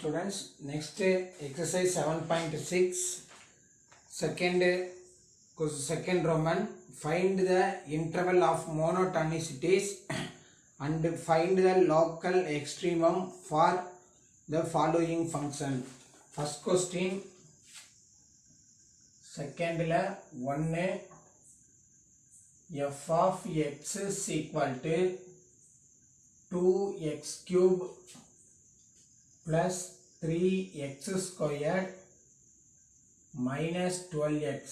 students. Next exercise 7.6 second Roman. Find the interval of monotonicities and find the local extremum for the following function. First question, second la 1 f of x is equal to 2x cube plus 3x squared minus 12x.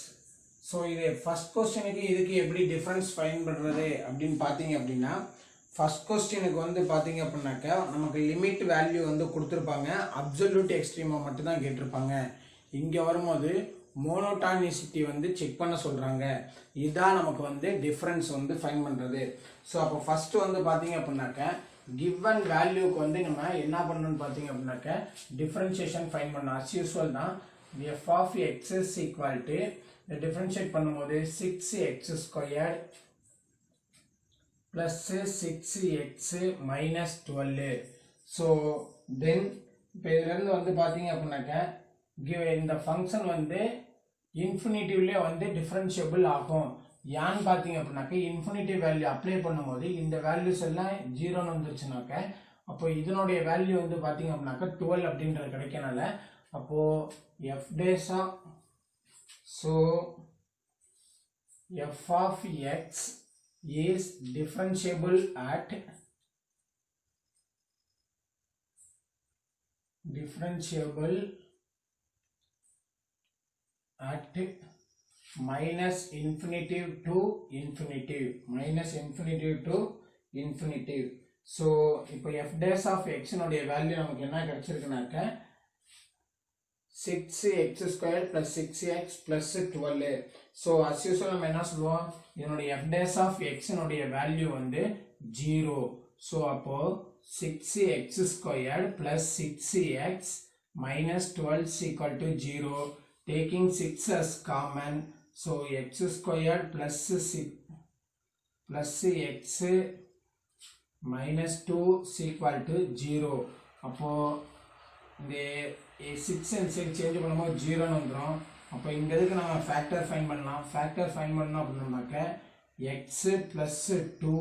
So இது first கொஸ்டினுக்கு இதுக்கு எப்படி difference find பண்ணுறது அப்படின்னு பார்த்தீங்க அப்படின்னா, first கொஸ்டினுக்கு வந்து பார்த்தீங்க அப்படின்னாக்கா நமக்கு லிமிட் வேல்யூ வந்து கொடுத்துருப்பாங்க, அப்சல்யூட் எக்ஸ்ட்ரீமா மட்டும்தான் கேட்டிருப்பாங்க. இங்கே வரும்போது மோனோட்டானிசிட்டி வந்து செக் பண்ண சொல்கிறாங்க. இதுதான் நமக்கு வந்து டிஃப்ரென்ஸ் வந்து ஃபைண்ட் பண்ணுறது. ஸோ அப்போ ஃபஸ்ட்டு வந்து பார்த்தீங்க அப்படின்னாக்கா given வேல்யூக்கு வந்து நம்ம என்ன பண்ணணும்னு பார்த்தீங்க அப்படின்னாக்கா டிஃபரன்ஷியேஷன் ஃபைண்ட் பண்ணணும். as usual தான் f of x is equal to differentiate பண்ணும்போது 6x squared plus 6x minus 12. So then இப்போ இதுலேருந்து வந்து பார்த்தீங்க அப்படின்னாக்கா இந்த ஃபங்க்ஷன் வந்து இன்ஃபினிட்டிவ்லேயே வந்து டிஃபரன்ஷியபிள் ஆகும். ஏன்னு பார்த்தீங்க அப்படின்னாக்க இன்ஃபினிட்டிவ் வேல்யூ அப்ளை பண்ணும்போது இந்த வேல்யூஸ் எல்லாம் 0ன்னு வந்துருச்சுனாக்க அப்போ இதனுடைய வேல்யூ வந்து பார்த்தீங்க அப்படின்னாக்க 12 அப்படின்றது கிடைக்கனால அப்போ f dash so f of x is differentiable at minus infinitive to infinitive. So இப்போ f dash of x நோடைய வேல்யூ நமக்கு என்ன கிடைச்சிருக்குனாக்க 6x squared plus 6x plus 12. So as usual நம்ம என்ன சொல்லுவோம், இதனுடைய f dash of x நோடைய value வந்து 0. So அப்போ 6x squared plus 6x minus 12 is equal to 0. Taking 6 as common, so x squared plus 6 x minus 2 is equal to 0. அப்போ இந்த 6 and 6 change பண்ணும்போது 0ன்னு வந்துடும். அப்போ இந்த இதுக்கு நம்ம ஃபேக்டர் ஃபைண்ட் பண்ணலாம். ஃபேக்டர் ஃபைண்ட் பண்ணோம் அப்படின்னாக்க x plus 2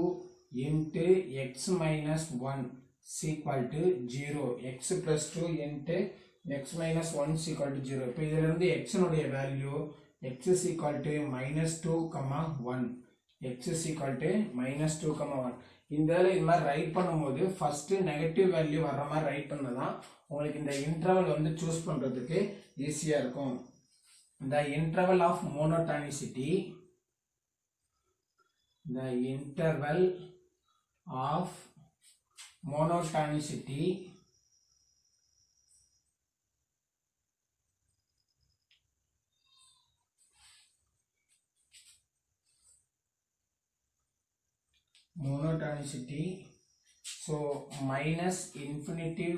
into x minus 1 is equal to 0. x plus 2 into x minus 1 is equal to 0. இப்போ இதில் இருந்து x நோடைய value x is equal to minus 2, 1. x is equal to minus 2, 1. இந்த இது மாதிரி ரைட் பண்ணும்போது ஃபர்ஸ்ட் நெகட்டிவ் வேல்யூ வர்ற மாதிரி ரைட் பண்ணதான் உங்களுக்கு இந்த இன்டர்வல் வந்து சூஸ் பண்றதுக்கு ஈஸியா இருக்கும். the interval of monotonicity so minus infinitive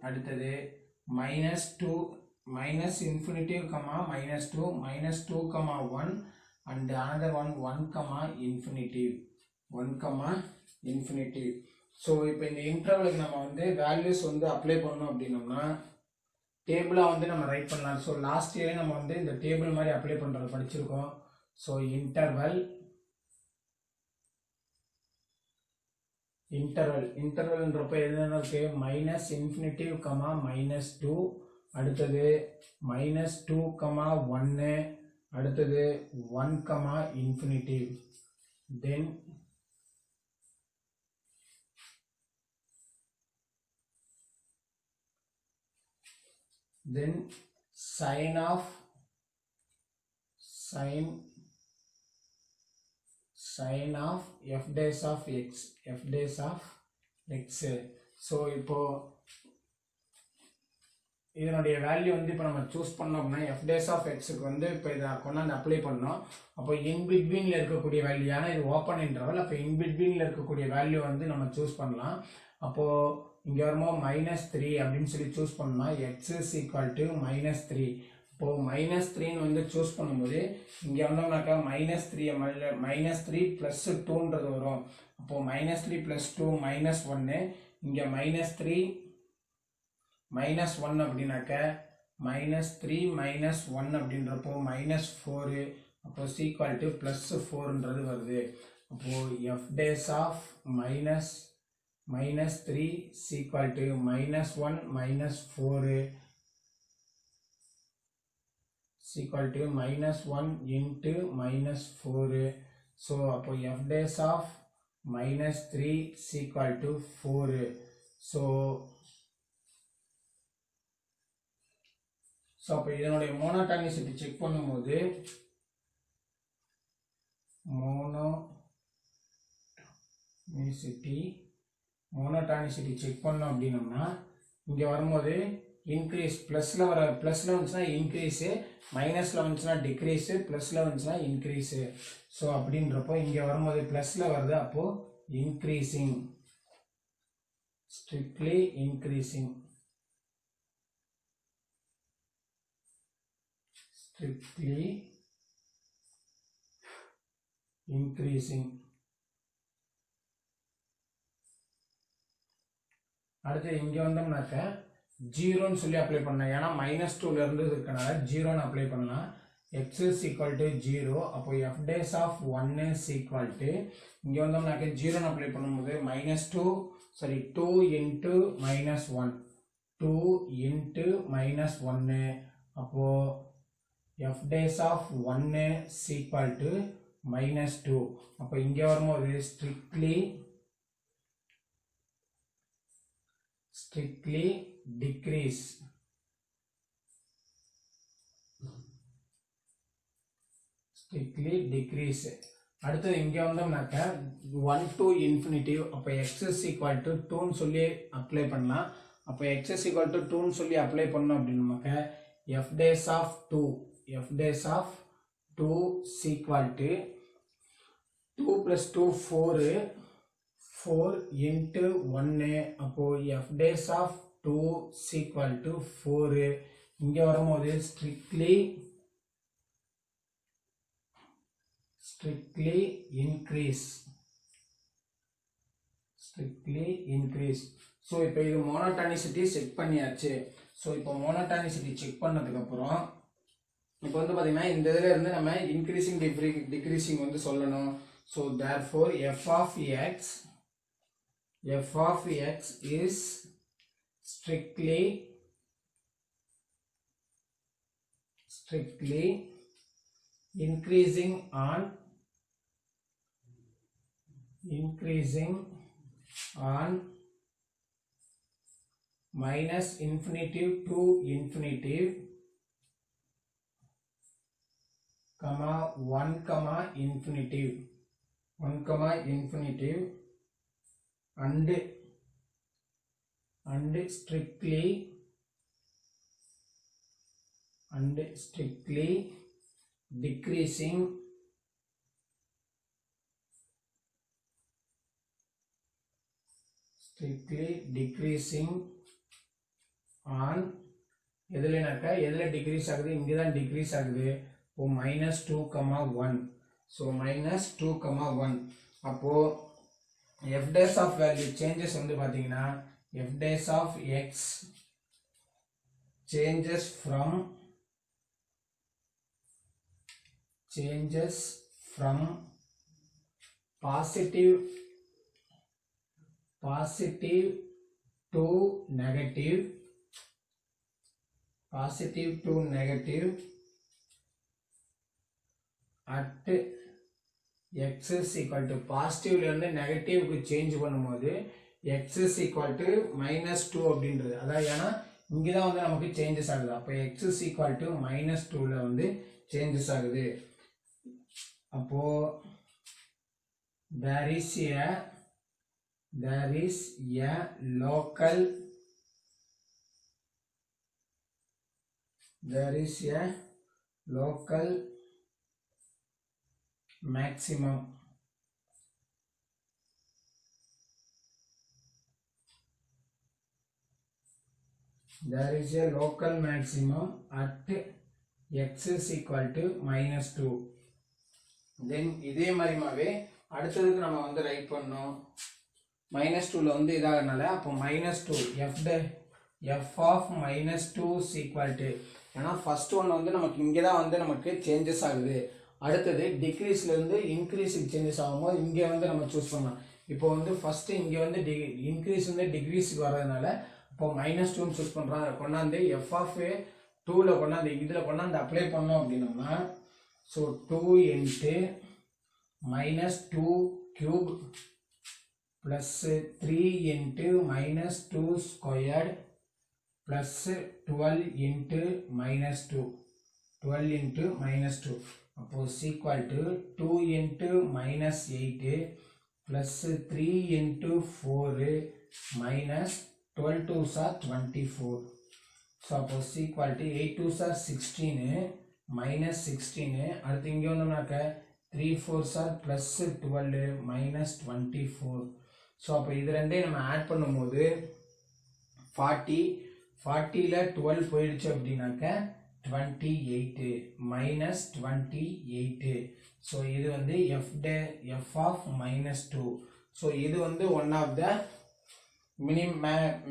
அடுத்தது minus 2 minus infinitive minus 2 minus 2 1 and another one 1 infinitive. so இப்போ இந்த இன்டர்வலுக்கு நம்ம வந்து வேல்யூஸ் வந்து அப்ளை பண்ணோம் அப்படின்னோம்னா டேபிளா வந்து நம்ம ரைட் பண்ணலாம். ஸோ லாஸ்ட் இயரே நம்ம வந்து இந்த டேபிள் மாதிரி அப்ளை பண்றது படிச்சிருக்கோம். ஸோ இன்டர்வல்ன்றப்ப என்னன்னா இருக்கு மைனஸ் இன்ஃபினிட்டிவ் minus 2, அடுத்தது minus 2, 1, அடுத்தது 1, infinitive. then sin of f dash of x. so இப்போ இதனுடைய வேல்யூ வந்து இப்போ நம்ம சூஸ் பண்ணோம்னா f dash of x க்கு வந்து இப்போ இதை கொண்டாந்து அப்ளை பண்ணோம். அப்போ இன் பிட்வீன்ல இருக்கக்கூடிய வேல்யூ, ஏன்னா இது ஓப்பன் இன்டர்வல், அப்போ இன் பிட்வீன்ல இருக்கக்கூடிய வேல்யூ வந்து நம்ம சூஸ் பண்ணலாம். அப்போ இங்க வரும்போது -3 அப்படின்னு சொல்லி சூஸ் பண்ணலாம். x is equal to -3. இப்போ -3 வந்து சூஸ் பண்ணும்போது இங்கே வந்தோம்னாக்கா -3 ப்ளஸ் 2ன்றது வரும். அப்போ -3 ப்ளஸ் 2 -1, இங்கே -3 -1 அப்படின்னாக்க -3 -1 அப்படின்றப்போ -4, அப்போ ஈக்குவல் டு +4ன்றது வருது. அப்போ f dash of -3 equal to -1 -4 equal to -1 into -4. So அப்போ f dash of -3 equal to 4. So அப்போ இதனுடைய மோனோடானிசிட்டி செக் பண்ணும்போது மோனோடானிசிட்டி செக் பண்ணோம் அப்படின்னோம்னா இங்கே வரும்போது இன்க்ரீஸ் ப்ளஸில் வந்துச்சுன்னா இன்க்ரீஸு, மைனஸில் வந்துச்சுன்னா டிக்ரீஸு, ப்ளஸில் வந்துச்சுன்னா இன்க்ரீஸு. ஸோ அப்படின்றப்போ இங்கே வரும்போது ப்ளஸில் வருது, அப்போது increasing, strictly increasing, strictly increasing. அடுத்து இங்க வந்தோம்னாக்க 0ன்னு சொல்லி அப்ளை பண்ணலாம். ஏன்னா -2ல இருந்து இருக்கனால 0ன்னு அப்ளை பண்ணலாம். x is equal to 0. அப்போ f dash of 1 is equal to இங்க வந்தோம்னாக்க 0ன்னு அப்ளை பண்ணும்போது -2 into -1, 2 into -1. அப்போ f dash of 1 is equal to -2. அப்போ இங்க வரும்போது strictly decrease, strictly decrease. அடுத்து இங்க வந்தோம்னாக்க 1 to infinity. அப்போ x is equal to 2ன்னு சொல்லி அப்ளை பண்ணலாம். அப்போ x is equal to 2ன்னு சொல்லி அப்ளை பண்ணோம் அப்படின்னாக்க f dash of 2 is equal to 2 plus 2 4 into 1. அப்போ f dash of 2 is equal to 4. இங்க வரும்போது strictly increase. ஸோ இப்போ இது மோனோடானிசிட்டி செக் பண்ணியாச்சு. ஸோ இப்போ மோனோடானிசிட்டி செக் பண்ணதுக்கு அப்புறம் இப்போ வந்து பார்த்தீங்கன்னா இந்த இதில் இருந்து நம்ம இன்க்ரீசிங் டிக்ரீசிங் வந்து சொல்லணும். So therefore f of x is strictly increasing on -infinity to infinity, 1, infinity, and strictly decreasing on எதுலனாக்கா எதுல டிக்ரீஸ் ஆகுது, இங்க தான் டிக்ரீஸ் ஆகுது. ஓ -2, 1. ஸோ -2, 1. அப்போ f dash of value changes வந்து பார்த்தீங்கன்னா f dash of x changes from positive to negative at x is equal to பாசிட்டிவ்ல இருந்து நெகட்டிவ்க்கு change பண்ணும்போது x is equal to -2 அப்படின்றது. அதாவது ஏன்னா இங்கே தான் வந்து நமக்கு சேஞ்சஸ் ஆகுது. அப்போ x is equal to -2ல வந்து சேஞ்சஸ் ஆகுது. அப்போ there is a local maximum. There is a local maximum at x is equal to -2. தென் இதே மாதிரிமாவே அடுத்ததுக்கு நம்ம வந்து ரைட் பண்ணோம். -2ல வந்து இதாகறனால அப்போ -2 f of -2 is equal to, ஏன்னா ஃபர்ஸ்ட் ஒன் வந்து நமக்கு இங்கே தான் வந்து நமக்கு சேஞ்சஸ் ஆகுது. அடுத்தது டிக்ரீஸ்லேருந்து இன்க்ரீஸுக்கு சேஞ்சஸ் ஆகும்போது இங்கே வந்து நம்ம சூஸ் பண்ணலாம். இப்போ வந்து ஃபஸ்ட்டு இங்கே வந்து இன்க்ரீஸ் வந்து டிக்ரீஸுக்கு வர்றதுனால இப்போ -2ன்னு சூஸ் பண்ணுறோம். அதை கொண்டாந்து எஃப் ஆஃப் 2ல் கொண்டாந்து இதில் கொண்டாந்து அப்ளை பண்ணோம் அப்படின்னோம்னா, so 2 into -2 cube plus 3 into -2 squared plus 12 into -2. 12 into -2. அப்போ is equal to 2 into -8 plus 3 into 4 minus 12 2s are 24. So அப்போ is equal to 8 2s are 16 minus 16. அடுத்து இங்கே வந்தோம்னாக்க 3 4s are plus 12 minus 24. So அப்போ இது ரெண்டே நம்ம add பண்ணும்போது 40ல 12 போயிடுச்சு அப்படின்னாக்க 28 minus 28. ஸோ இது வந்து f of -2. ஸோ இது வந்து one of the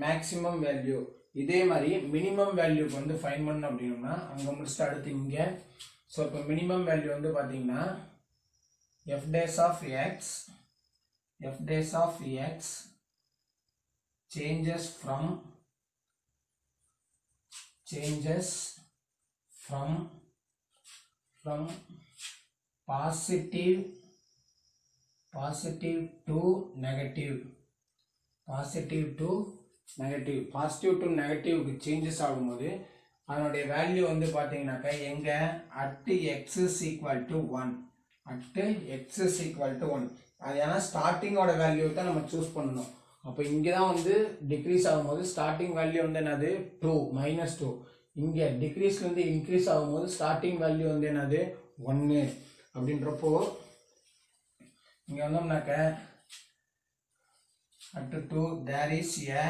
maximum value. இதே மாதிரி மினிமம் வேல்யூக்கு வந்து ஃபைன் பண்ணணும் அப்படின்னா அங்கே முடிச்சுட்டு அடுத்து இங்கே. ஸோ இப்போ மினிமம் வேல்யூ வந்து பார்த்தீங்கன்னா f dash of x changes from positive to negative. Positive to negative changes ஆகும்போது அதனுடைய வேல்யூ வந்து பார்த்தீங்கன்னாக்கா எங்க at x is equal to 1. அது ஏன்னா ஸ்டார்டிங்கோட வேல்யூ தான் நம்ம சூஸ் பண்ணணும். அப்போ இங்கே தான் வந்து டிக்ரீஸ் ஆகும்போது ஸ்டார்டிங் வேல்யூ வந்து என்னது 2 -2. இங்கே டிக்ரீஸ்லேருந்து இன்க்ரீஸ் ஆகும்போது ஸ்டார்டிங் வேல்யூ வந்து என்னது 1 அப்படின்றப்போ இங்கே வந்தோம்னாக்க at 2 there is a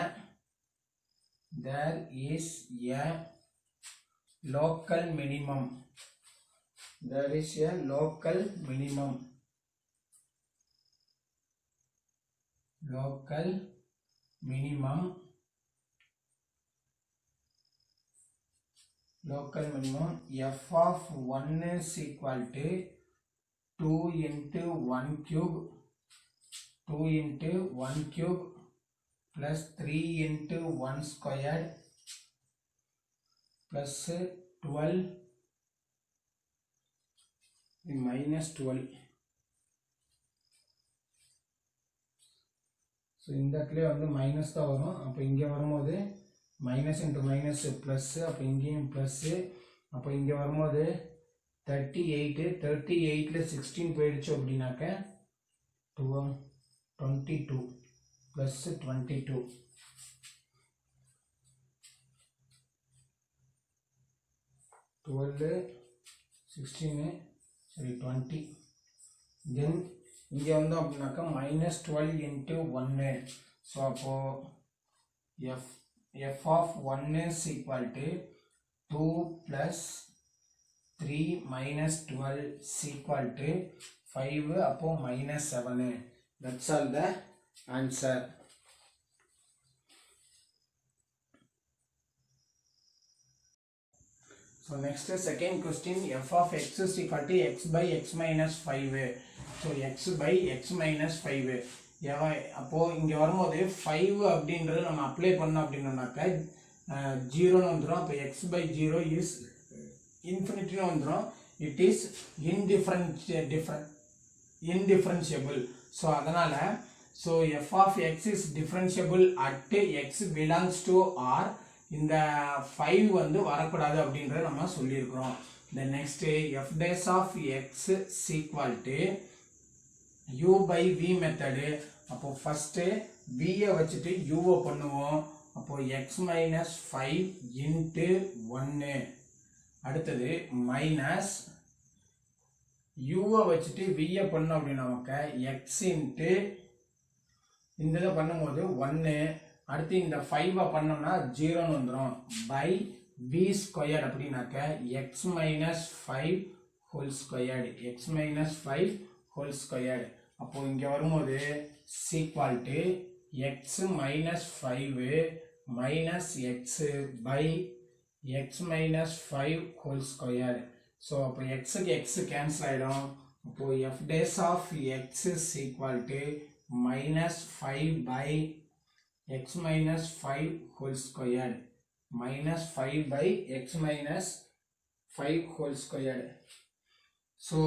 local minimum. Local minimum f of 1 is equal to 2 into 1 cube plus 3 into 1 squared plus 12 minus 12. So இந்த இடத்துல வந்து மைனஸ் தான் வரும். அப்போ இங்கே வரும்போது மைனஸ் இன்ட்டு மைனஸ் ப்ளஸ்ஸு, அப்போ இங்கேயும் ப்ளஸ்ஸு. அப்போ இங்கே வரும்போது 38ல் 16 போயிடுச்சு அப்படின்னாக்க 22 ப்ளஸ் 22. 12 16 சரி 20. தென் இங்கே வந்தோம் அப்படின்னாக்கா -12 into 1. ஸோ அப்போது f of 1 is equal to 2 plus 3 minus 12 is equal to 5. அப்போ -7. That's all the answer. So next second question, f of x is equal to x by x minus 5. So x by x minus 5. அப்போ இங்க வரும்போது 5 அப்படின்றது நம்ம apply பண்ணோம் அப்படின்னாக்க 0ன்னு வந்துடும். அப்போ x by 0 is infinity வந்துடும். It is indifferentiable. ஸோ அதனால so f of x is differentiable at x belongs to R. இந்த 5 வந்து வரக்கூடாது அப்படின்றத நம்ம சொல்லியிருக்கிறோம். Then next f dash of x is equal to u by v method. அப்போ first v வச்சுட்டு u பண்ணுவோம். அப்போ x minus 5 into 1. அடுத்தது மைனஸ் u வச்சுட்டு v பண்ணோம் அப்படின்னா நமக்கு x into இந்த இதை பண்ணும்போது 1. அடுத்து இந்த 5 பண்ணோம்னா 0ன்னு வந்துடும். பை v squared அப்படினாக்க x minus 5 whole squared, x minus 5 whole squared. அப்போ இங்க வரும்போது is equal to x minus 5 minus x by x minus 5 whole squared. So அப்போ x க்கு x cancel ஆயிடும். அப்போ f dash of x is equal to minus 5 by x minus 5 whole squared, minus 5 by x minus 5 whole squared. So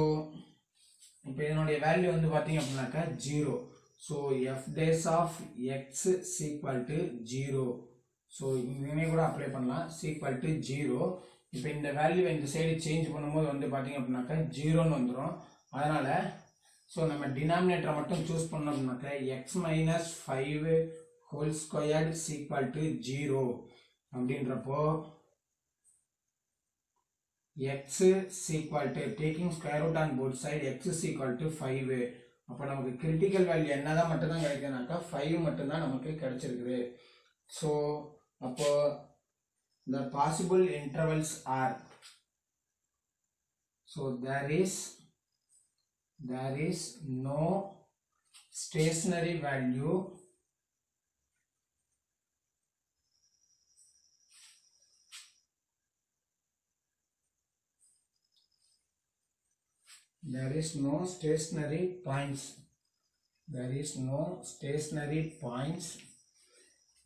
இப்போ இதனுடைய value வந்து பாத்தீங்க அப்படினாக்க 0. So f dash of x is equal to 0. So இங்கேயே கூட apply பண்ணலாம், is equal to 0. இப்போ இந்த வேல்யூ இந்த சைடு சேஞ்ச் பண்ணும்போது வந்து பாத்தீங்க அப்படினாக்க 0 ன்னு வந்துரும். அதனால so நம்ம டினாமினேட்டரை மட்டும் சூஸ் பண்ணோம் அப்படினாக்க x minus 5 whole squared is equal to 0 அப்படின்றப்போ x is equal to taking square root on both side x is equal to 5. அப்போ நமக்கு கிரிட்டிக்கல் வேல்யூ என்னதான் மட்டும் தான் கிடைக்குதுனாக்கா 5 மட்டும் தான் நமக்கு கிடைச்சிருக்குது. ஸோ அப்போ the possible intervals are, so there is no stationary value, there is no stationary points, there is no stationary points.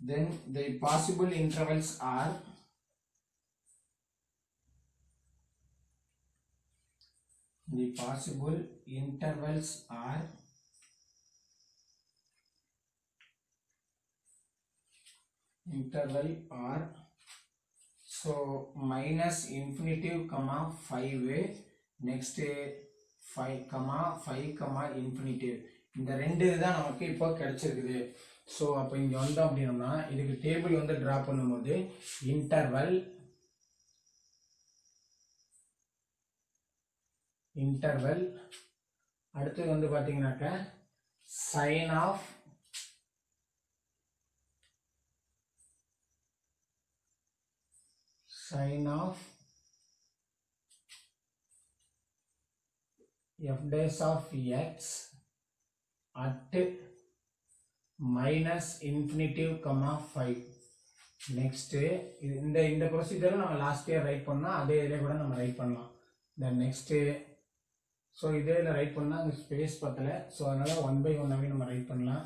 Then the possible intervals are interval are so minus infinitive comma 5 next 5 comma infinitive. இந்த ரெண்டு தான் நமக்கு இப்போ கிடைச்சிருக்குது. So அப்போ இங்கே வந்தோம் அப்படின்னா இதுக்கு டேபிள் வந்து ட்ரா பண்ணும்போது இன்டர்வல் அடுத்து வந்து பார்த்தீங்கன்னாக்க sign of f dash of x at minus infinitive comma 5. Next இந்த ப்ரொசீஜரை நம்ம லாஸ்ட் இயர் ரைட் பண்ணோம், அதே இதில் கூட நம்ம ரைட் பண்ணலாம். தென் நெக்ஸ்ட்டு ஸோ இதே இதில் ரைட் பண்ணால் அங்கே ஸ்பேஸ் பத்தல, ஸோ அதனால் 1 by 1 நம்ம ரைட் பண்ணலாம்.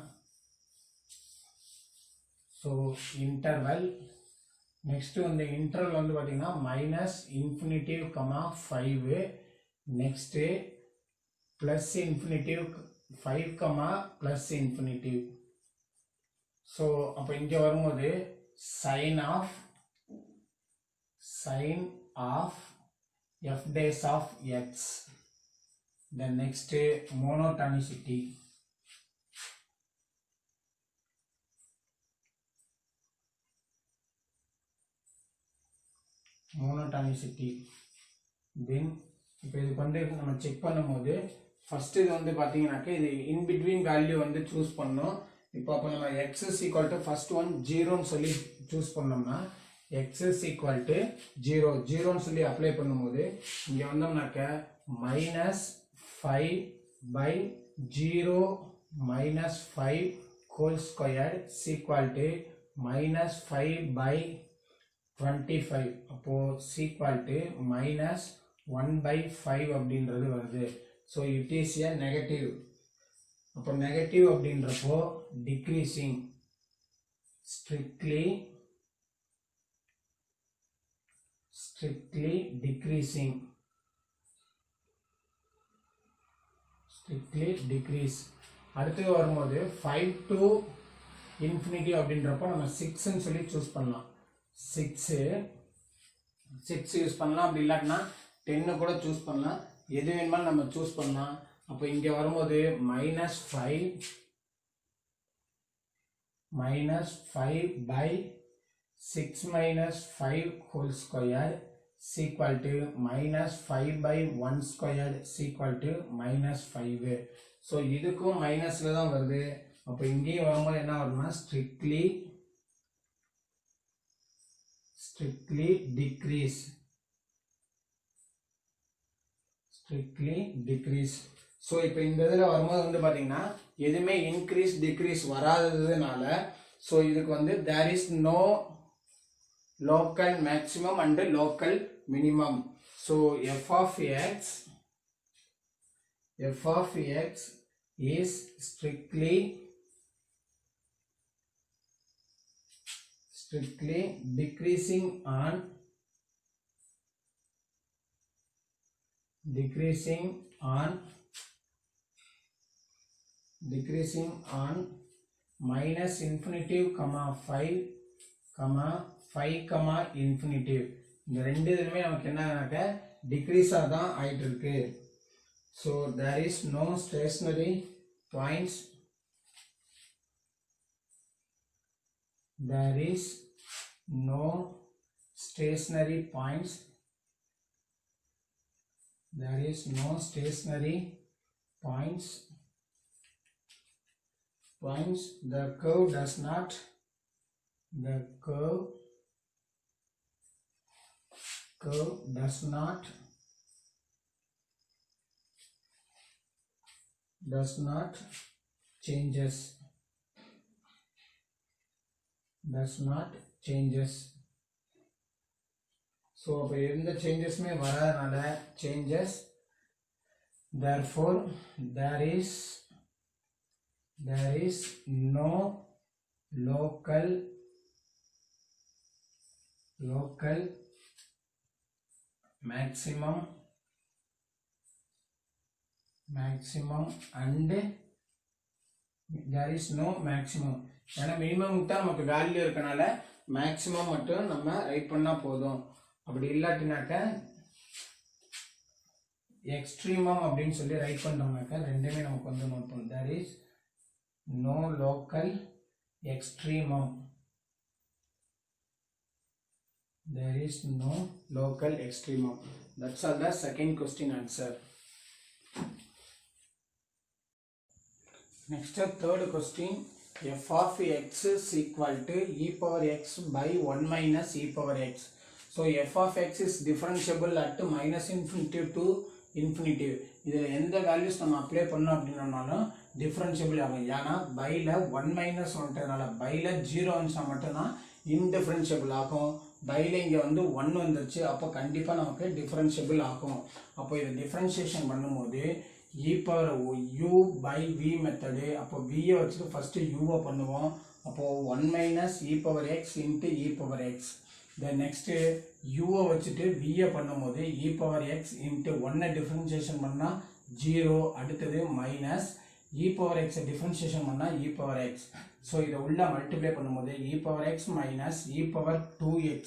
ஸோ இன்டர்வல் நெக்ஸ்ட்டு வந்து இன்டர்வல் வந்து பார்த்தீங்கன்னா minus infinitive comma 5 next plus infinitive 5 comma plus infinitive. So அப்போ இங்கே வரும்போது sign of f dash of x. Then next monotonicity. Then இப்போ இதுக்கு வந்து நம்ம செக் பண்ணும்போது ஃபர்ஸ்ட் இது வந்து பார்த்தீங்கன்னாக்க இது இன் பிட்வீன் வேல்யூ வந்து சூஸ் பண்ணோம். இப்போ அப்போ நம்ம x is equal to first one 0ன்னு சொல்லி சூஸ் பண்ணோம்னா x is equal to 0 சொல்லி அப்ளை பண்ணும்போது இங்கே வந்தோம்னாக்க minus 5 by 0 minus 5 whole squared is equal to minus 5 by 25. அப்போ is equal to minus 1 by 5 அப்படின்றது வருது. So it is a negative. அப்போ நெகட்டிவ் அப்படின்றப்போ டிக்ரீசிங், ஸ்ட்ரிக்ட்லி டிக்ரீஸ். அடுத்து வரும்போது 5 to infinity அப்படின்றப்போ நம்ம 6ன்னு சொல்லி சூஸ் பண்ணலாம். 6 யூஸ் பண்ணலாம், அப்படி இல்லாட்டினா 10 கூட சூஸ் பண்ணலாம், எது வேணுமாலும் நம்ம சூஸ் பண்ணலாம். அப்போ இங்கே வரும்போது minus 5 by 6 minus 5 whole squared is equal to minus 5 by 1 squared is equal to minus 5. So இதுக்கும் மைனஸில் தான் வருது. அப்போ இங்கேயும் வரும்போது என்ன வரும்னா strictly decrease. ஸோ இப்போ இந்த இதில் வரும்போது வந்து பார்த்தீங்கன்னா எதுவுமே இன்க்ரீஸ் டிக்ரீஸ் வராததுனால ஸோ இதுக்கு வந்து there is no local maximum and local minimum. So f of x is strictly decreasing on minus infinitive comma 5 infinitive. இந்த ரெண்டு இதுமே நமக்கு என்னன்னாக்க டிக்ரீஸா தான் ஆயிட்டு இருக்கு. So there is no stationary points. The curve does not changes. So அப்ப எந்த சேஞ்சஸ்மே வராதனால changes, therefore there is no local maximum and there is no maximum. ஏன்னா மினிமம் தான் நமக்கு வேல்யூ இருக்கனால மேக்ஸிமம் மட்டும் நம்ம ரைட் பண்ணா போதும். அப்படி இல்லாட்டினாக்க எக்ஸ்ட்ரீமம் அப்படின்னு சொல்லி ரைட் பண்ணோம்னாக்க ரெண்டுமே நமக்கு வந்து நோட் பண்ணும். there is no local extremum. That's all the second question answer. Next, third question. F of x is equal to e power x by 1 minus e power x. So f of x is differentiable at minus infinity to infinity. இதில் எந்த values நம்ம apply பண்ணோம் அப்படின்னாலும் differentiable ஆகும். ஏன்னா பையில் 1 minus வந்துட்டதுனால பையில் 0 வந்துச்சா மட்டும்தான் இன்டிஃபரன்ஷியபிள் ஆகும். பையில் இங்கே வந்து 1 வந்துருச்சு, அப்போ கண்டிப்பாக நமக்கு டிஃபரன்ஷியபிள் ஆகும். அப்போ இதை டிஃபரன்ஷியேஷன் பண்ணும்போது e power u by v method, அப்போ v வச்சுட்டு ஃபஸ்ட்டு யூவை பண்ணுவோம். அப்போது 1 minus e power x into e power x. Then next யூவை வச்சுட்டு வியை பண்ணும்போது e power x into 1 differentiation பண்ணால் 0, அடுத்தது மைனஸ் e பவர் எக்ஸை டிஃபரன்ஷியேஷன் பண்ணால் e பவர் எக்ஸ். ஸோ இதை உள்ள மல்டிப்ளை பண்ணும்போது e power x minus e power 2x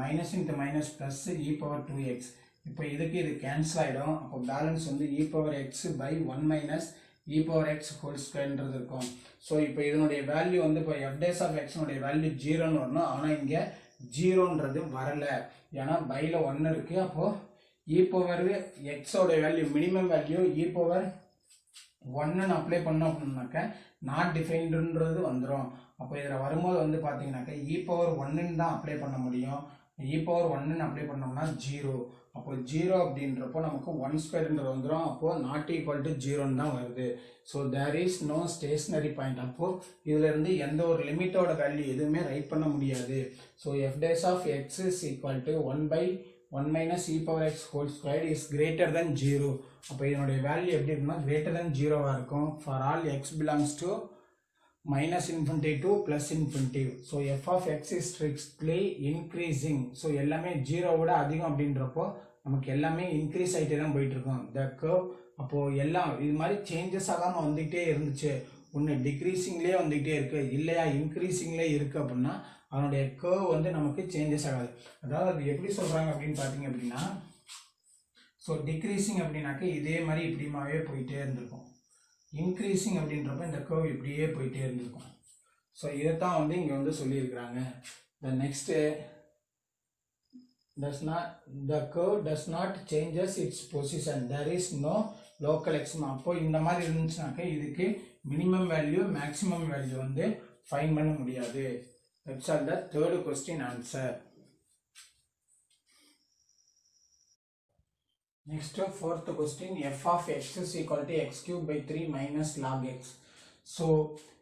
minus into minus plus e power 2x. இப்போ இதுக்கு இது கேன்சல் ஆகிடும். அப்போ பேலன்ஸ் வந்து e power x by 1 minus e power x whole ஸ்கொயர்ன்றது இருக்கும். ஸோ இப்போ இதனுடைய வேல்யூ வந்து இப்போ f டேஸ் ஆஃப் எக்ஸ்னுடைய வேல்யூ 0ன்னு வரணும். ஆனால் இங்கே 0ன்றது வரலை, ஏன்னா பையில் 1 இருக்குது. அப்போது e பவர் எக்ஸோட value minimum value e power 1ன்னு அப்ளை பண்ணோம் அப்படின்னாக்க நாட் டிஃபைன்டுன்றது வந்துடும். அப்போ இதில் வரும்போது வந்து பார்த்தீங்கன்னாக்கா e பவர் 1ன்னு தான் அப்ளை பண்ண முடியும். e பவர் 1ன்னு அப்ளை பண்ணோம்னா 0. அப்போ 0 அப்படின்றப்போ நமக்கு 1 ஸ்கொயர்ன்றது வந்துடும். அப்போது நாட் ஈக்குவல் டு 0ன்னு தான் வருது. So there is no stationary point. அப்போது இதிலிருந்து எந்த ஒரு லிமிட்டோட வேல்யூ எதுவுமே ரைட் பண்ண முடியாது. So f dash of x is equal to 1 by 1 minus e power x whole squared is greater than 0. அப்போ இதனுடைய வேல்யூ எப்படி இருக்குன்னா greater than 0 இருக்கும். for all x belongs to minus infinity to plus infinity. So f of x is strictly increasing. So எல்லாமே 0 விட அதிகம் அப்படின்றப்போ நமக்கு எல்லாமே இன்க்ரீஸ் ஆகிட்டே தான் போயிட்டு இருக்கும். the curve அப்போது எல்லாம் இது மாதிரி சேஞ்சஸ் ஆகாமல் வந்துகிட்டே இருந்துச்சு. ஒன்று டிக்ரீஸிங்லேயே வந்துகிட்டே இருக்குது, இல்லையா இன்க்ரீஸிங்லேயே இருக்குது அப்படின்னா அதனுடைய கர்வ் வந்து நமக்கு சேஞ்சஸ் ஆகாது. அதாவது அது எப்படி சொல்கிறாங்க அப்படின்னு பார்த்தீங்க அப்படின்னா, ஸோ டிக்ரீஸிங் அப்படின்னாக்க இதே மாதிரி இப்படிமாவே போயிட்டே இருந்திருக்கும். இன்க்ரீஸிங் அப்படின்றப்ப இந்த கர்வ் இப்படியே போயிட்டே இருந்திருக்கும். ஸோ இதைத்தான் வந்து இங்கே வந்து சொல்லியிருக்கிறாங்க. த next the curve does not changes its position. There is no local maximum. அப்போ இந்த மாதிரி இருந்துச்சுனாக்க இதுக்கு மினிமம் வேல்யூ மேக்ஸிமம் வேல்யூ வந்து ஃபைண்ட் பண்ண முடியாது. That's all the third question answer. Next, fourth question, f of x is equal to x cube by 3 minus log x. So,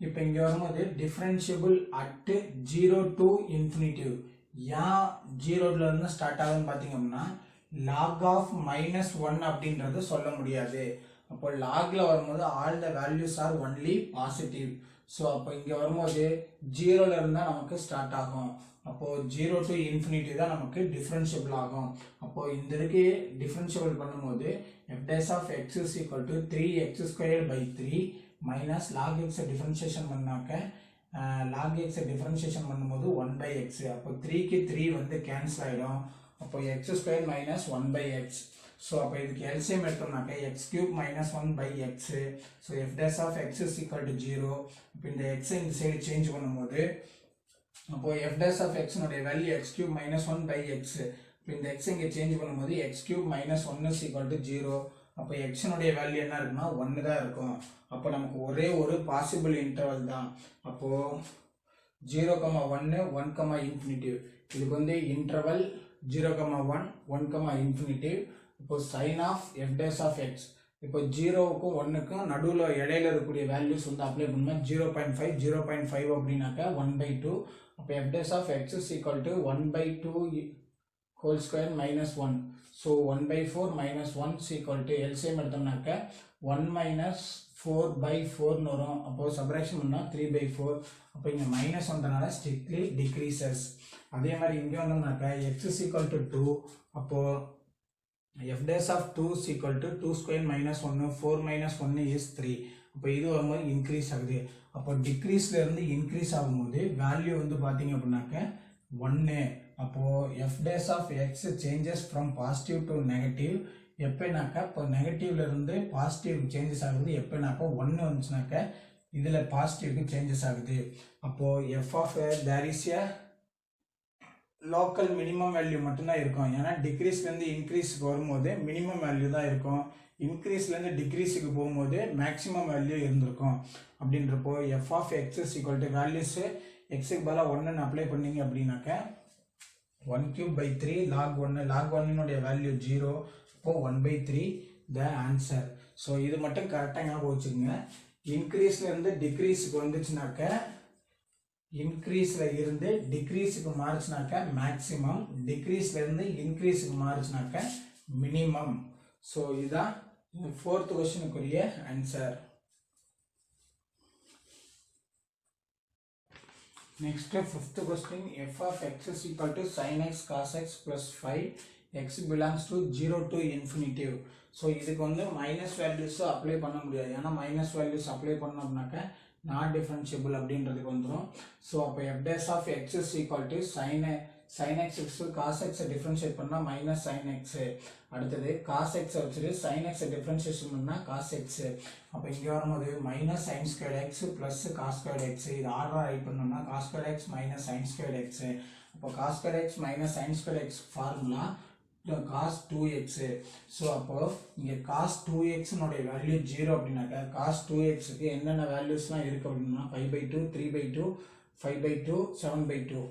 இப்போ இங்க வரும்போது differentiable at 0 to infinity. ஏன் 0 ல இருந்து start ஆகுதுன்னு பாத்தீங்கன்னா log of minus 1 அப்படின்றது சொல்ல முடியாது. அப்போ logல வரும்போது all the values are only positive. So அப்போ இங்க வரும்போது 0 ல இருந்தா நமக்கு ஸ்டார்ட் ஆகும். அப்போ 0 to infinity தான் நமக்கு differentiable ஆகும். அப்போ இந்த இதுக்கு differentiable பண்ணும்போது f dash of x is equal to 3x squared by 3 minus log x differentiation பண்ணாக்க log x differentiation பண்ணும்போது 1 by x. அப்போ 3 க்கு 3 வந்து cancel ஆயிடும். அப்போ x squared minus 1 by x. So அப்போ இதுக்கு LCM எடுத்தோம்னாக்க x cube minus 1 by x. So f dash of x is equal to 0. இப்போ இந்த x இந்த சைடு சேஞ்ச் பண்ணும்போது அப்போ f dash of x நோட value x cube minus 1 by x. இப்போ இந்த x இங்கே சேஞ்ச் பண்ணும்போது x cube minus 1 is equal to 0. அப்போ x நோட வேல்யூ என்ன இருக்குன்னா 1 தான் இருக்கும். அப்போ நமக்கு ஒரே ஒரு பாசிபிள் இன்டர்வல் தான். அப்போ 0,1 1, infinity. இதுக்கு வந்து இன்டர்வல் 0,1 1, infinity. இப்போ sin of f dash of x இப்போ 0க்கும் 1க்கும் நடுவுல இடையில இருக்கக்கூடிய வேல்யூஸ் வந்து அப்ளை பண்ணுமா 0.5 0.5 அப்படினாக்க 1/2. அப்போ f dash of x is equal to 1/2 whole square minus 1. so 1/4 minus 1 is equal to LCM எடுத்தோம்னாக்க 1 minus 4/4 னு வரும். அப்போ சப்ட்ராக்ஷன் பண்ணா 3/4. அப்போ இங்க மைனஸ் வந்தனால strictly decreases. அதே மாதிரி இங்க வந்தோம்னாக்க x is equal to 2. அப்போ f dash of 2 is equal to 2 square minus 1 4 minus 1 is 3. அப்போ இது வரும்போது இன்க்ரீஸ் ஆகுது. அப்போ டிக்ரீஸ்ல இருந்து இன்க்ரீஸ் ஆகும்போது வேல்யூ வந்து பாத்தீங்க அப்படின்னாக்க 1. அப்போ f dash of x changes from positive to negative. எப்பனாக்க இப்போ நெகட்டிவ்ல இருந்து பாசிட்டிவ் சேஞ்சஸ் ஆகுது. எப்பனாக்க 1 வந்துச்சுனாக்க இதுல பாசிட்டிவ்க்கு சேஞ்சஸ் ஆகுது. அப்போ f of there is a local minimum value மட்டும்தான் இருக்கும். ஏன்னா டிக்ரீஸ்லேருந்து இன்க்ரீஸுக்கு வரும்போது மினிமம் வேல்யூ தான் இருக்கும். இன்க்ரீஸ்லேருந்து டிக்ரீஸுக்கு போகும்போது மேக்ஸிமம் வேல்யூ இருந்திருக்கும். அப்படின்றப்போ f of x is equal to values எக்ஸுக்கு பதிலாக 1 அப்ளை பண்ணீங்க அப்படின்னாக்க 1/3 log 1 log 1 வேல்யூ 0. அப்போ 1/3 த ஆன்சர். ஸோ இது மட்டும் கரெக்டாக ஞாபகம் வச்சுக்கோங்க. இன்க்ரீஸ்லேருந்து டிக்ரீஸுக்கு வந்துச்சுனாக்க இன்க்ரீஸ்ல இருந்து டிக்ரீஸுக்கு மாறுச்சுனாக்க மேக்ஸிமம், டிக்ரீஸ்ல இருந்து இன்க்ரீஸுக்கு மாறுச்சுனாக்க மினிமம். ஸோ இதுதான் ஃபோர்த் கொஸ்டினுக்குரிய answer. Next fifth question, f of x is equal to sin x cos x plus 5 x belongs to 0 to infinitive. So இதுக்கு வந்து மைனஸ் வேல்யூஸ் அப்ளை பண்ண முடியாது. ஏன்னா மைனஸ் வேல்யூஸ் அப்ளை பண்ணோம்னாக்க நாட் டிஃபரன்ஷியபிள் அப்படின்றதுக்கு வந்துடும். ஸோ அப்போ f dash of x is equal to sin x cos x differentiate பண்ணால் மைனஸ் sin x. அடுத்தது cos x வச்சுட்டு sin x டிஃபரன்ஷியேஷன் பண்ணால் cos x. அப்போ இங்கே வரும்போது minus sin squared x plus cos squared x. இது order right பண்ணோம்னா cos squared x minus sin squared x. அப்போ cos squared x minus sin squared x formula cos 2x. So அப்போ இங்கே cos 2x நோடைய value 0 அப்படின்னாக்க cos 2xக்கு என்னென்ன வேல்யூஸ்லாம் இருக்கு அப்படின்னா 5/2 3/2 5/2 7/2.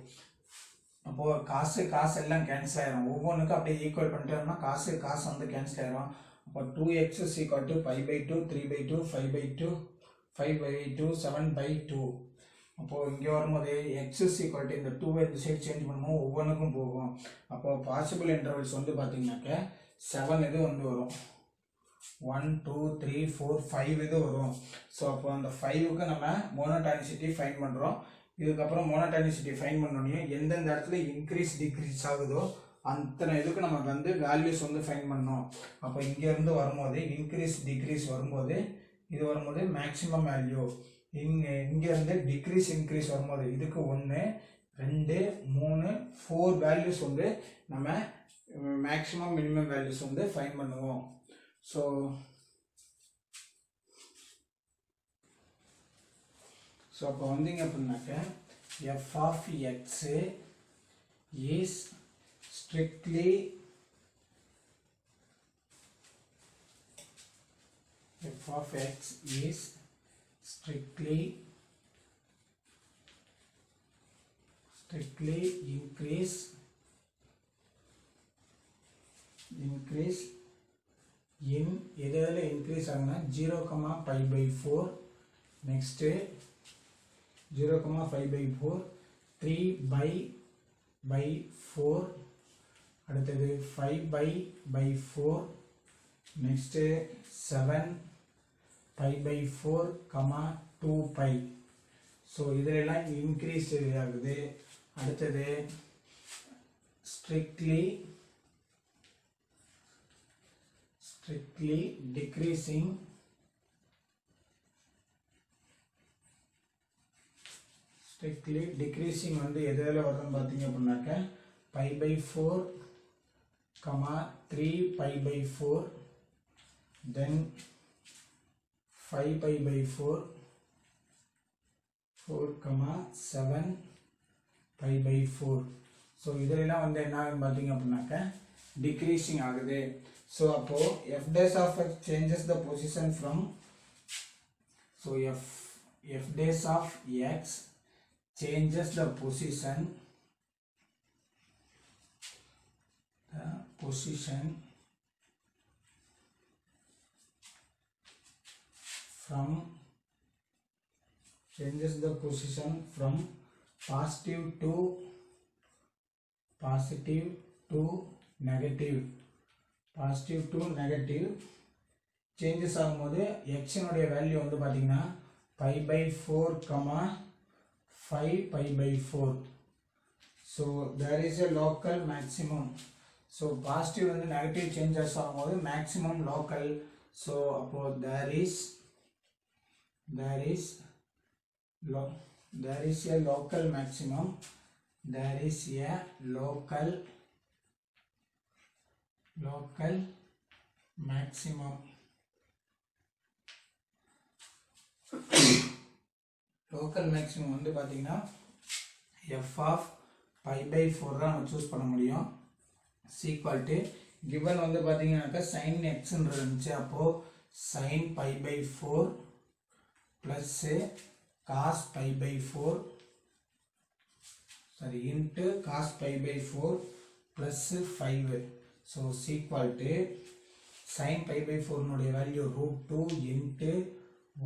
அப்போ காசு எல்லாம் கேன்சல் ஆயிரும். ஒவ்வொன்றுக்கும் அப்படியே ஈக்குவல் பண்ணிட்டோம்னா காசு வந்து கேன்சல் ஆயிரும். அப்போ 2x is equal to 5/2 3/2 5/2 5/2 7/2. அப்போ இங்கே வரும்போது x is equal to இந்த 2 இந்த சைடு சேஞ்ச் பண்ணும்போது ஒவ்வொன்றுக்கும் போகும். அப்போ பாசிபிள் இன்டர்வல்ஸ் வந்து பார்த்தீங்கன்னாக்க 7 இது வந்து வரும், 1 2 3 4 5 இது வரும். ஸோ அப்போ அந்த 5க்கு நம்ம மோனோடானிசிட்டி ஃபைன் பண்ணுறோம். இதுக்கப்புறம் மோனோடானிசிட்டி ஃபைன் பண்ணோன்னே எந்தெந்த இடத்துல இன்க்ரீஸ் டிக்ரீஸ் ஆகுதோ அத்தனை இதுக்கு நமக்கு வந்து வேல்யூஸ் வந்து ஃபைன் பண்ணோம். அப்போ இங்கேருந்து வரும்போது இன்க்ரீஸ் டிக்ரீஸ் வரும்போது இது வரும்போது மேக்ஸிமம் வேல்யூ. இங்கேருந்து டிக்ரீஸ் இன்க்ரீஸ் வரும்போது இதுக்கு 1 2 3 4 வேல்யூஸ் வந்து நம்ம மேக்ஸிமம் மினிமம் வேல்யூஸ் வந்து ஃபைன் பண்ணுவோம். ஸோ அப்போ வந்தீங்க அப்படின்னாக்க f of x is strictly f of x is strictly increase in எதில் இன்க்ரீஸ் ஆகுனா 0,5/4 next 0,5/4 3/4 அடுத்தது 5/4 next 7/4 2π ஸோ இதெல்லாம் இன்க்ரீஸ் ஆகுது. அடுத்தது strictly decreasing வந்து எதில் வருதுன்னு பார்த்தீங்க அப்படின்னாக்க π/4 3π/4 then 5π/4 7π/4 ஸோ இதெல்லாம் வந்து என்ன ஆகுதுன்னு பார்த்தீங்க அப்படின்னாக்க டிக்ரீசிங் ஆகுது. ஸோ அப்போ f dash of x changes the position from f dash of x changes the position from positive to negative changes ஆகும்போது x னுடைய வேல்யூ வந்து பாத்தீங்கன்னா π/4 5π/4 so there is a local maximum. so positive வந்து negative changes ஆகும்போது maximum local. so அப்போ there is a local maximum. local maximum வந்து பாத்தீங்கன்னா f of π/4 தான் நம்ம சூஸ் பண்ண முடியும். equal to given வந்து பாத்தீங்கன்னாக்க sin x ன்றது இருந்துச்சு. அப்போ sin π/4 plus cos π/4 into cos π/4 plus 5. so equal to sin π/4 னுடைய value √2 into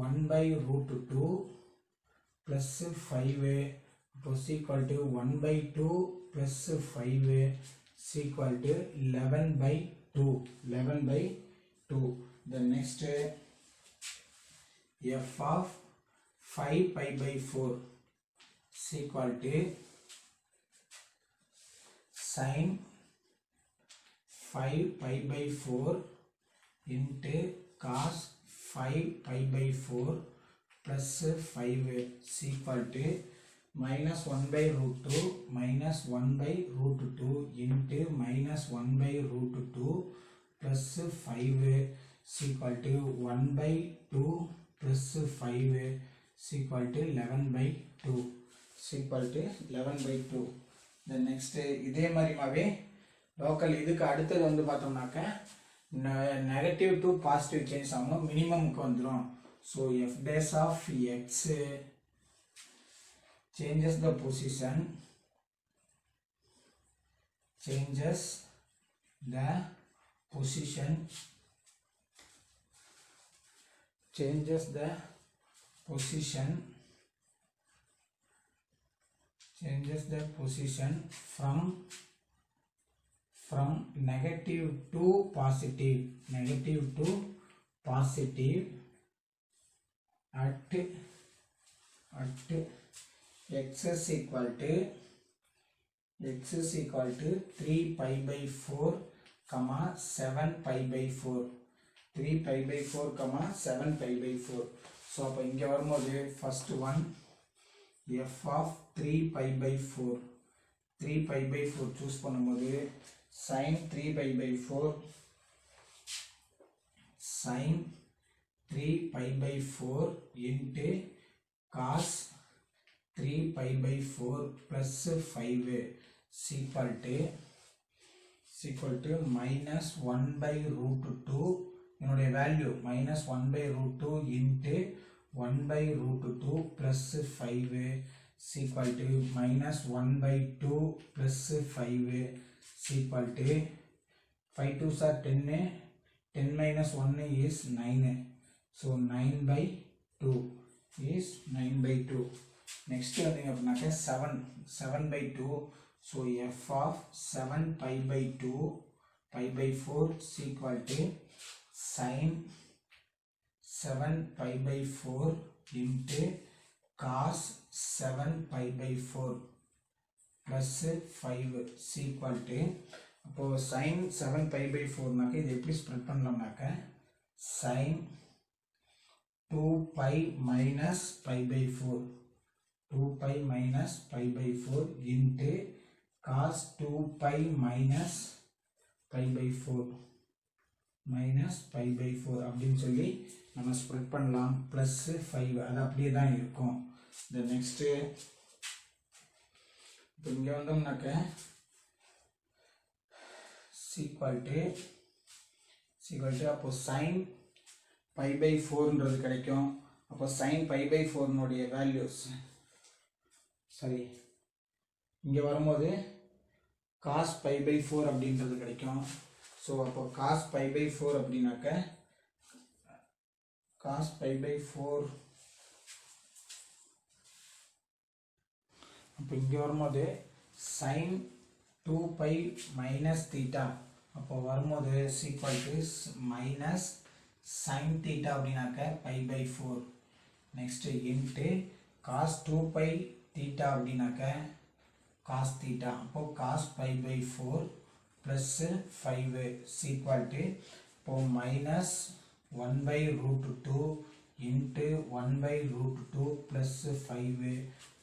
1/√2 plus 5. so equal to 1/2 plus 5 equal to 11/2. the next f of 5π/4 equal to sin 5π/4 into cos 5π/4 plus 5 equal to -1/√2 into -1/√2 plus 5 equal to 1/2 plus 5 equal to 11/2 the next இதே மாதிரிமாவே local இதுக்கு அடுத்தது வந்து பார்த்தோம்னாக்க negative to positive change ஆகும் மினிமம்க்கு வந்துடும். So f dash of x changes the position from negative to positive at x is equal to 3π/4 7π/4 3π/4 so அப்ப இங்க வரும்போது first one f of 3π/4 choose பண்ணும்போது sin 3π/4 into cos 3π/4 plus 5 equal to -1/√2 என்னுடைய value -1/√2 into 1/√2 plus 5 equal to -1/2 plus 5 equal to 5 2s are 10 10 minus 1 is 9. So 9 by 2 is 9 by 2. Next 7 by 2. So f of 7 pi by 2 pi by 4 is equal to sin 7 pi by 4 into cos 7 pi by 4 plus 5 is equal to, அப்போ sin 7 pi by 4 நாக்க இது எப்படி spread பண்ணலாம்னாக்க sin 2 pi minus pi by 4 2 pi minus pi by 4 into cos 2 pi minus pi by 4 minus pi by 4 அப்படின்னு சொல்லி நம்ம spread பண்ணலாம் plus 5 அது அப்படியே தான் இருக்கும். The next இப்போ இங்க வந்தோம்னாக்க equal to அப்போ sin pi by 4ன்றது கிடைக்கும். அப்போ sin pi by 4 னுடைய வேல்யூஸ் சரி இங்க வரும்போது cos pi by 4 அப்படின்றது கிடைக்கும். ஸோ அப்போ cos pi by 4 அப்படின்னாக்க cos pi by 4 அப்போ இங்க வரும்போது sin 2 pi minus theta அப்போ வரும்போது equal to minus sin theta அப்படின்னாக்க pi by 4 next into cos 2 pi theta அப்படின்னாக்க cos theta அப்போ cos pi by 4 plus 5 equal to இப்போ minus 1 by root 2 into 1 by root 2 plus 5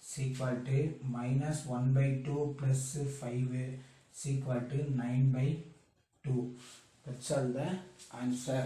is equal to minus 1 by 2 plus 5 is equal to 9 by 2. That's all the answer.